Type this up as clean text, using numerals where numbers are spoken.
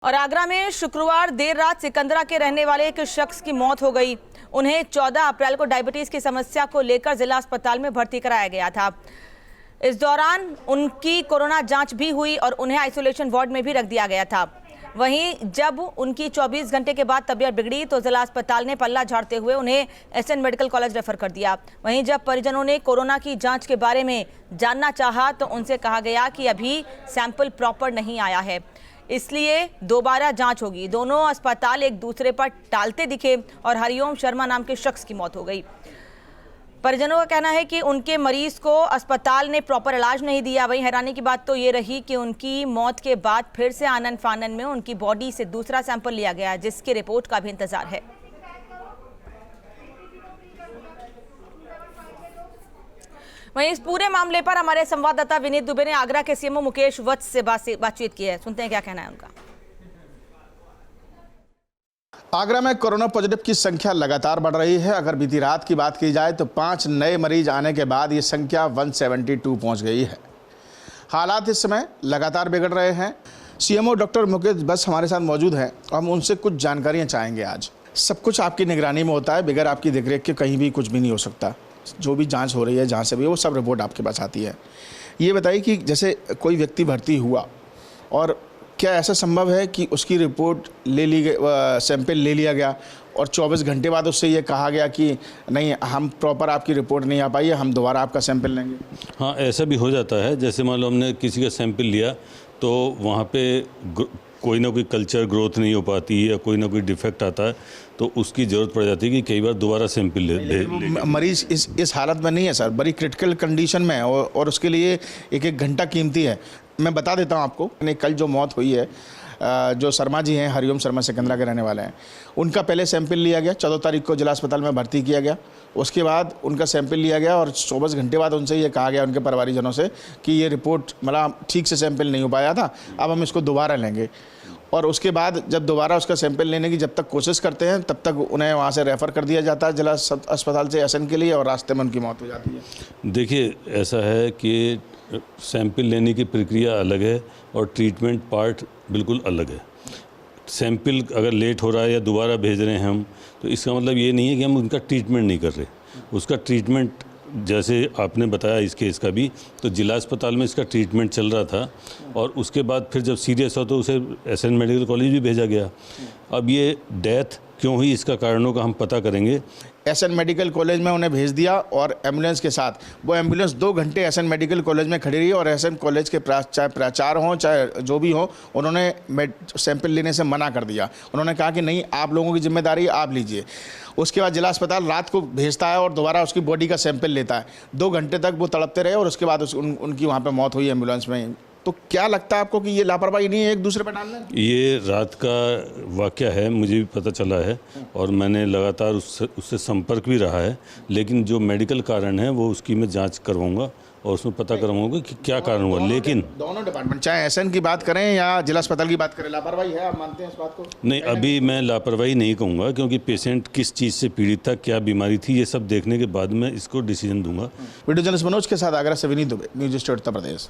और आगरा में शुक्रवार देर रात सिकंदरा के रहने वाले एक शख्स की मौत हो गई। उन्हें 14 अप्रैल को डायबिटीज की समस्या को लेकर जिला अस्पताल में भर्ती कराया गया था। इस दौरान उनकी कोरोना जांच भी हुई और उन्हें आइसोलेशन वार्ड में भी रख दिया गया था। वहीं जब उनकी 24 घंटे के बाद तबीयत बिगड़ी तो जिला अस्पताल ने पल्ला झाड़ते हुए उन्हें एसएन मेडिकल कॉलेज रेफर कर दिया। वहीं जब परिजनों ने कोरोना की जांच के बारे में जानना चाहा तो उनसे कहा गया कि अभी सैंपल प्रॉपर नहीं आया है, इसलिए दोबारा जांच होगी। दोनों अस्पताल एक दूसरे पर टालते दिखे और हरिओम शर्मा नाम के शख्स की मौत हो गई। परिजनों का कहना है कि उनके मरीज को अस्पताल ने प्रॉपर इलाज नहीं दिया। वहीं हैरानी की बात तो ये रही कि उनकी मौत के बाद फिर से आनन फानन में उनकी बॉडी से दूसरा सैंपल लिया गया, जिसकी रिपोर्ट का भी इंतजार है। वहीं इस पूरे मामले पर हमारे संवाददाता विनीत दुबे ने आगरा के सीएमओ मुकेश वत्स से बातचीत की है। सुनते हैं क्या कहना है उनका। आगरा में कोरोना पॉजिटिव की संख्या लगातार बढ़ रही है। अगर बीती रात की बात की जाए तो 5 नए मरीज आने के बाद ये संख्या 172 पहुंच गई है। हालात इस समय लगातार बिगड़ रहे हैं। सीएमओ डॉक्टर मुकेश वत्स हमारे साथ मौजूद हैं। हम उनसे कुछ जानकारियां चाहेंगे। आज सब कुछ आपकी निगरानी में होता है, बगैर आपकी देखरेख के कहीं भी कुछ भी नहीं हो सकता। जो भी जांच हो रही है, जहाँ से भी, वो सब रिपोर्ट आपके पास आती है। ये बताइए कि जैसे कोई व्यक्ति भर्ती हुआ और क्या ऐसा संभव है कि उसकी रिपोर्ट ले ली गई, सैंपल ले लिया गया और 24 घंटे बाद उससे ये कहा गया कि नहीं, हम प्रॉपर आपकी रिपोर्ट नहीं आ पाई है, हम दोबारा आपका सैंपल लेंगे? हाँ, ऐसा भी हो जाता है। जैसे मान लो हमने किसी का सैंपल लिया तो वहाँ पे कोई ना कोई कल्चर ग्रोथ नहीं हो पाती है या कोई ना कोई डिफेक्ट आता है तो उसकी ज़रूरत पड़ जाती है कि कई बार दोबारा सैंपल ले। मरीज इस हालत में नहीं है सर, बड़ी क्रिटिकल कंडीशन में है और उसके लिए एक घंटा कीमती है। मैं बता देता हूँ आपको, कल जो मौत हुई है, जो शर्मा जी हैं, हरिओम शर्मा सिकंदरा के रहने वाले हैं, उनका पहले सैंपल लिया गया। 14 तारीख को जिला अस्पताल में भर्ती किया गया। उसके बाद उनका सैंपल लिया गया और 24 घंटे बाद उनसे ये कहा गया, उनके परिवारीजनों से, कि ये रिपोर्ट मतलब ठीक से सैंपल नहीं हो पाया था, अब हम इसको दोबारा लेंगे। और उसके बाद जब दोबारा उसका सैंपल लेने की जब तक कोशिश करते हैं तब तक उन्हें वहाँ से रेफ़र कर दिया जाता है जिला अस्पताल से एसएन के लिए, और रास्ते में उनकी मौत हो जाती है। देखिए, ऐसा है कि सैंपल लेने की प्रक्रिया अलग है और ट्रीटमेंट पार्ट बिल्कुल अलग है। सैंपल अगर लेट हो रहा है या दोबारा भेज रहे हैं हम, तो इसका मतलब ये नहीं है कि हम उनका ट्रीटमेंट नहीं कर रहे। उसका ट्रीटमेंट, जैसे आपने बताया इस केस का भी, तो जिला अस्पताल में इसका ट्रीटमेंट चल रहा था और उसके बाद फिर जब सीरियस हो तो उसे एसएन मेडिकल कॉलेज भी भेजा गया। अब ये डेथ क्यों हुई, इसका कारणों का हम पता करेंगे। एसएन मेडिकल कॉलेज में उन्हें भेज दिया और एम्बुलेंस के साथ वो एम्बुलेंस 2 घंटे एसएन मेडिकल कॉलेज में खड़ी रही और एसएन कॉलेज के चाहे प्राचार्य हों चाहे जो भी हो, उन्होंने सैंपल लेने से मना कर दिया। उन्होंने कहा कि नहीं, आप लोगों की जिम्मेदारी, आप लीजिए। उसके बाद जिला अस्पताल रात को भेजता है और दोबारा उसकी बॉडी का सैंपल लेता है। 2 घंटे तक वो तड़पते रहे और उसके बाद उनकी वहाँ पर मौत हुई एम्बुलेंस में। तो क्या लगता है आपको कि ये लापरवाही नहीं है एक दूसरे पर डालना? ये रात का वाकया है, मुझे भी पता चला है और मैंने लगातार उससे संपर्क भी रहा है। लेकिन जो मेडिकल कारण है वो उसकी मैं जांच करवाऊंगा और उसमें पता करवाऊंगा कि क्या कारण हुआ। लेकिन दोनों डिपार्टमेंट, चाहे एसएन की बात करें या जिला अस्पताल की बात करें, लापरवाही है, आप मानते हैं इस बात को? नहीं, अभी मैं लापरवाही नहीं कहूँगा, क्योंकि पेशेंट किस चीज़ से पीड़ित था, क्या बीमारी थी, ये सब देखने के बाद मैं इसको डिसीजन दूंगा। वीडियो जर्नलिस्ट मनोज के साथ आगरा से विनीत दुबे, न्यूज़ स्टेट उत्तर प्रदेश।